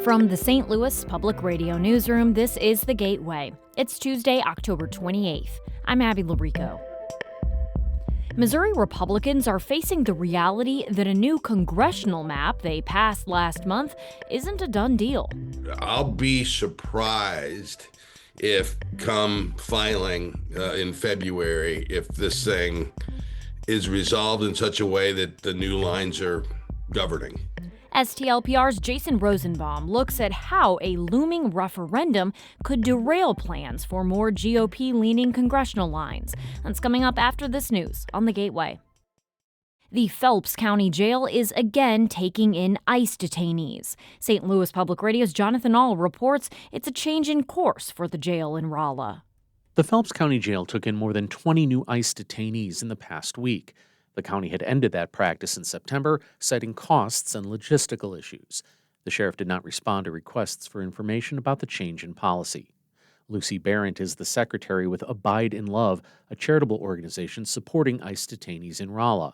From the St. Louis Public Radio Newsroom, this is The Gateway. It's Tuesday, October 28th. I'm Abby Larico. Missouri Republicans are facing the reality that a new congressional map they passed last month isn't a done deal. I'll be surprised if come filing in February, if this thing is resolved in such a way that the new lines are governing. STLPR's Jason Rosenbaum looks at how a looming referendum could derail plans for more GOP-leaning congressional lines. That's coming up after this news on The Gateway. The Phelps County Jail is again taking in ICE detainees. St. Louis Public Radio's Jonathan Ahl reports it's a change in course for the jail in Rolla. The Phelps County Jail took in more than 20 new ICE detainees in the past week. The county had ended that practice in September, citing costs and logistical issues. The sheriff did not respond to requests for information about the change in policy. Lucy Barrett is the secretary with Abide in Love, a charitable organization supporting ICE detainees in Rolla.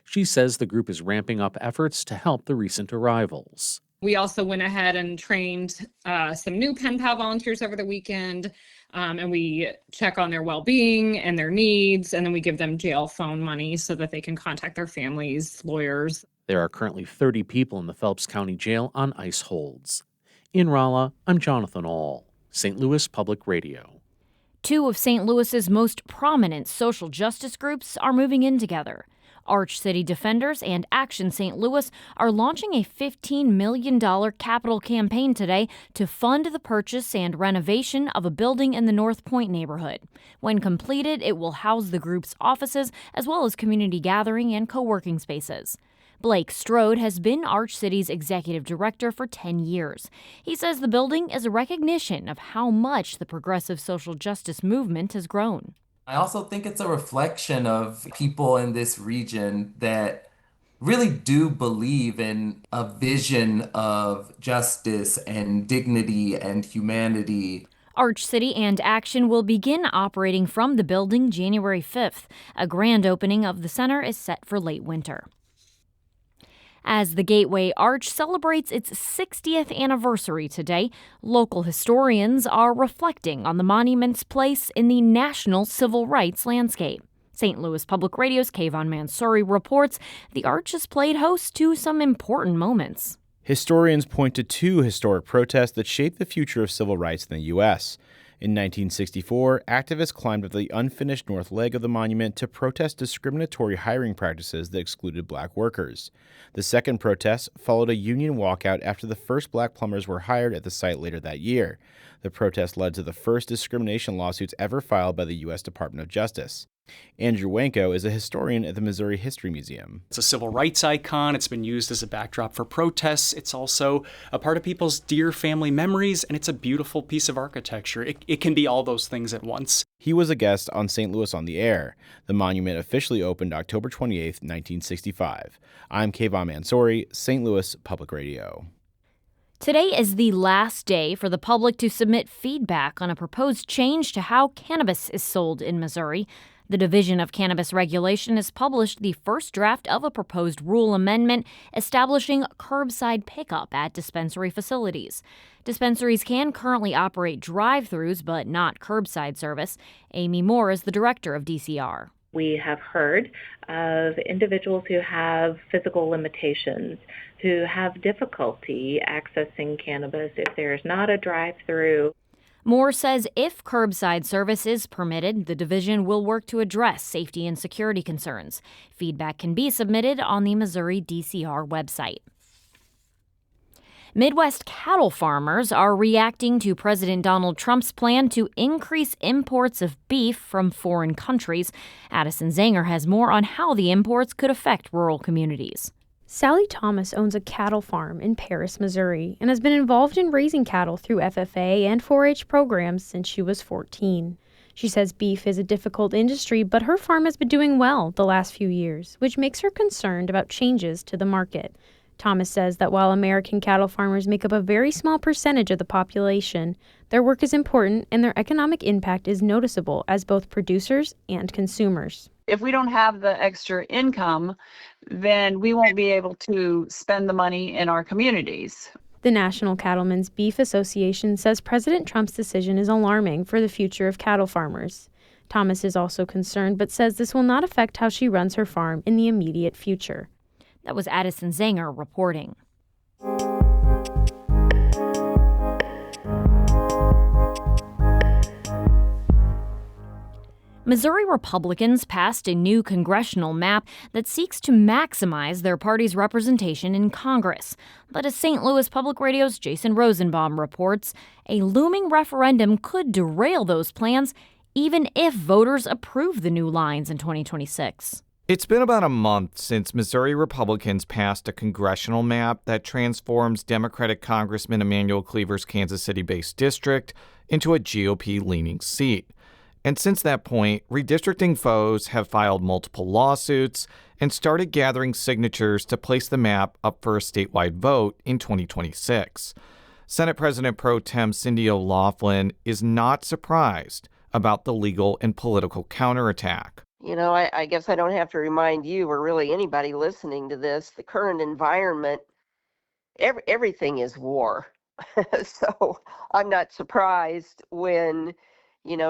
She says the group is ramping up efforts to help the recent arrivals. We also went ahead and trained some new pen pal volunteers over the weekend, and we check on their well-being and their needs, and then we give them jail phone money so that they can contact their families, lawyers. There are currently 30 people in the Phelps County Jail on ICE holds. In Rolla, I'm Jonathan Ahl, St. Louis Public Radio. Two of St. Louis's most prominent social justice groups are moving in together. Arch City Defenders and Action St. Louis are launching a $15 million capital campaign today to fund the purchase and renovation of a building in the North Point neighborhood. When completed, it will house the group's offices as well as community gathering and co-working spaces. Blake Strode has been Arch City's executive director for 10 years. He says the building is a recognition of how much the progressive social justice movement has grown. I also think it's a reflection of people in this region that really do believe in a vision of justice and dignity and humanity. Arch City and Action will begin operating from the building January 5th. A grand opening of the center is set for late winter. As the Gateway Arch celebrates its 60th anniversary today, local historians are reflecting on the monument's place in the national civil rights landscape. St. Louis Public Radio's Kayvon Mansouri reports the Arch has played host to some important moments. Historians point to two historic protests that shaped the future of civil rights in the U.S. In 1964, activists climbed up the unfinished north leg of the monument to protest discriminatory hiring practices that excluded black workers. The second protest followed a union walkout after the first black plumbers were hired at the site later that year. The protest led to the first discrimination lawsuits ever filed by the U.S. Department of Justice. Andrew Wanko is a historian at the Missouri History Museum. It's a civil rights icon. It's been used as a backdrop for protests. It's also a part of people's dear family memories, and it's a beautiful piece of architecture. It can be all those things at once. He was a guest on St. Louis on the Air. The monument officially opened October 28, 1965. I'm Kayvon Mansouri, St. Louis Public Radio. Today is the last day for the public to submit feedback on a proposed change to how cannabis is sold in Missouri. The Division of Cannabis Regulation has published the first draft of a proposed rule amendment establishing curbside pickup at dispensary facilities. Dispensaries can currently operate drive-thrus, but not curbside service. Amy Moore is the director of DCR. We have heard of individuals who have physical limitations, who have difficulty accessing cannabis if there's not a drive-thru. Moore says if curbside service is permitted, the division will work to address safety and security concerns. Feedback can be submitted on the Missouri DCR website. Midwest cattle farmers are reacting to President Donald Trump's plan to increase imports of beef from foreign countries. Addison Zanger has more on how the imports could affect rural communities. Sally Thomas owns a cattle farm in Paris, Missouri, and has been involved in raising cattle through FFA and 4-H programs since she was 14. She says beef is a difficult industry, but her farm has been doing well the last few years, which makes her concerned about changes to the market. Thomas says that while American cattle farmers make up a very small percentage of the population, their work is important and their economic impact is noticeable as both producers and consumers. If we don't have the extra income, then we won't be able to spend the money in our communities. The National Cattlemen's Beef Association says President Trump's decision is alarming for the future of cattle farmers. Thomas is also concerned, but says this will not affect how she runs her farm in the immediate future. That was Addison Zanger reporting. Missouri Republicans passed a new congressional map that seeks to maximize their party's representation in Congress. But as St. Louis Public Radio's Jason Rosenbaum reports, a looming referendum could derail those plans even if voters approve the new lines in 2026. It's been about a month since Missouri Republicans passed a congressional map that transforms Democratic Congressman Emanuel Cleaver's Kansas City-based district into a GOP-leaning seat. And since that point, redistricting foes have filed multiple lawsuits and started gathering signatures to place the map up for a statewide vote in 2026. Senate President Pro Tem Cindy O'Laughlin is not surprised about the legal and political counterattack. You know, I guess I don't have to remind you or really anybody listening to this, the current environment, everything is war. So I'm not surprised when,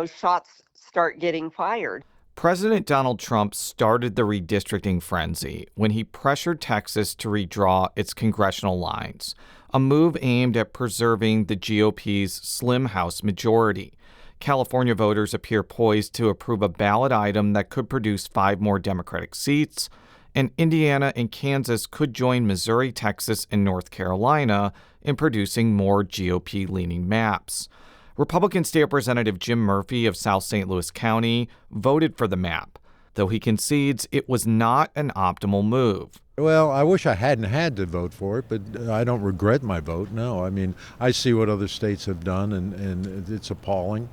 shots start getting fired. President Donald Trump started the redistricting frenzy when he pressured Texas to redraw its congressional lines, a move aimed at preserving the GOP's slim House majority. California voters appear poised to approve a ballot item that could produce 5 more Democratic seats, and Indiana and Kansas could join Missouri, Texas, and North Carolina in producing more GOP-leaning maps. Republican State Representative Jim Murphy of South St. Louis County voted for the map, though he concedes it was not an optimal move. Well, I wish I hadn't had to vote for it, but I don't regret my vote, no. I mean, I see what other states have done, and it's appalling.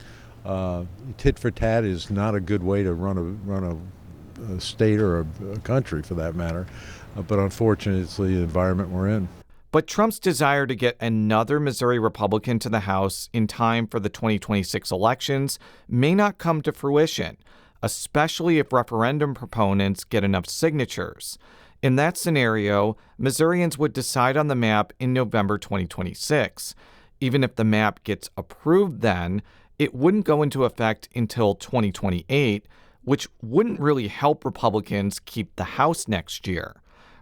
Tit for tat is not a good way to run a state or a country, for that matter. But unfortunately, it's the environment we're in. But Trump's desire to get another Missouri Republican to the House in time for the 2026 elections may not come to fruition, especially if referendum proponents get enough signatures. In that scenario, Missourians would decide on the map in November 2026. Even if the map gets approved then, it wouldn't go into effect until 2028, which wouldn't really help Republicans keep the House next year.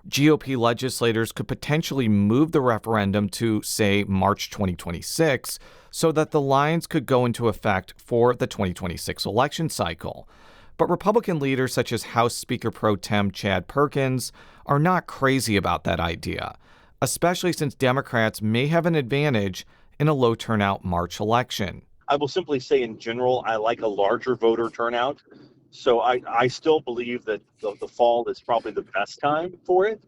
GOP legislators could potentially move the referendum to, say, March 2026, so that the lines could go into effect for the 2026 election cycle. But Republican leaders such as House Speaker Pro Tem Chad Perkins are not crazy about that idea, especially since Democrats may have an advantage in a low turnout March election. I will simply say in general, I like a larger voter turnout. So I still believe that the fall is probably the best time for it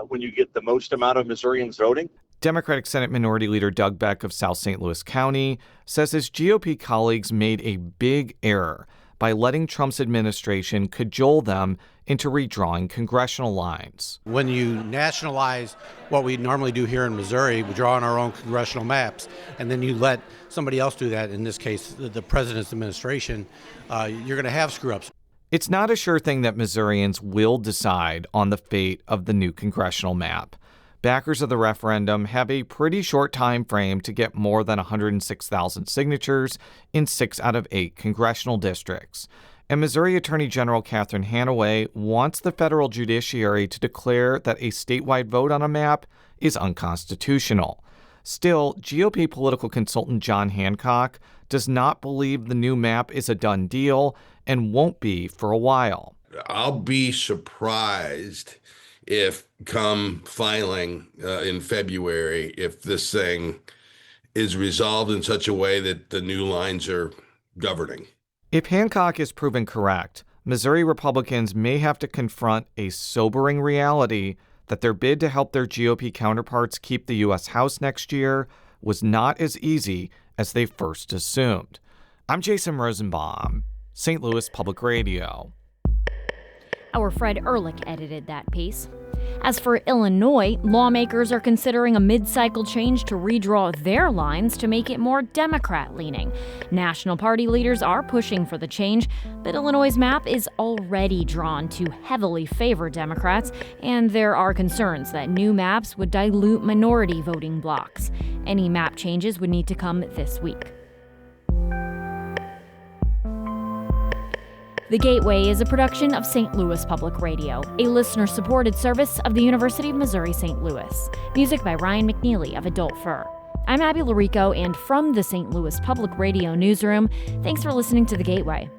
when you get the most amount of Missourians voting. Democratic Senate Minority Leader Doug Beck of South St. Louis County says his GOP colleagues made a big error by letting Trump's administration cajole them into redrawing congressional lines. When you nationalize what we normally do here in Missouri, we draw on our own congressional maps, and then you let somebody else do that, in this case, the president's administration, you're going to have screw-ups. It's not a sure thing that Missourians will decide on the fate of the new congressional map. Backers of the referendum have a pretty short time frame to get more than 106,000 signatures in 6 out of 8 congressional districts. And Missouri Attorney General Catherine Hanaway wants the federal judiciary to declare that a statewide vote on a map is unconstitutional. Still, GOP political consultant John Hancock does not believe the new map is a done deal and won't be for a while. I'll be surprised if come filing in February, if this thing is resolved in such a way that the new lines are governing. If Hancock is proven correct, Missouri Republicans may have to confront a sobering reality that their bid to help their GOP counterparts keep the U.S. House next year was not as easy as they first assumed. I'm Jason Rosenbaum, St. Louis Public Radio. Our Fred Ehrlich edited that piece. As for Illinois, lawmakers are considering a mid-cycle change to redraw their lines to make it more Democrat-leaning. National party leaders are pushing for the change, but Illinois' map is already drawn to heavily favor Democrats, and there are concerns that new maps would dilute minority voting blocs. Any map changes would need to come this week. The Gateway is a production of St. Louis Public Radio, a listener-supported service of the University of Missouri St. Louis. Music by Ryan McNeely of Adult Fur. I'm Abby Larico, and from the St. Louis Public Radio newsroom, thanks for listening to The Gateway.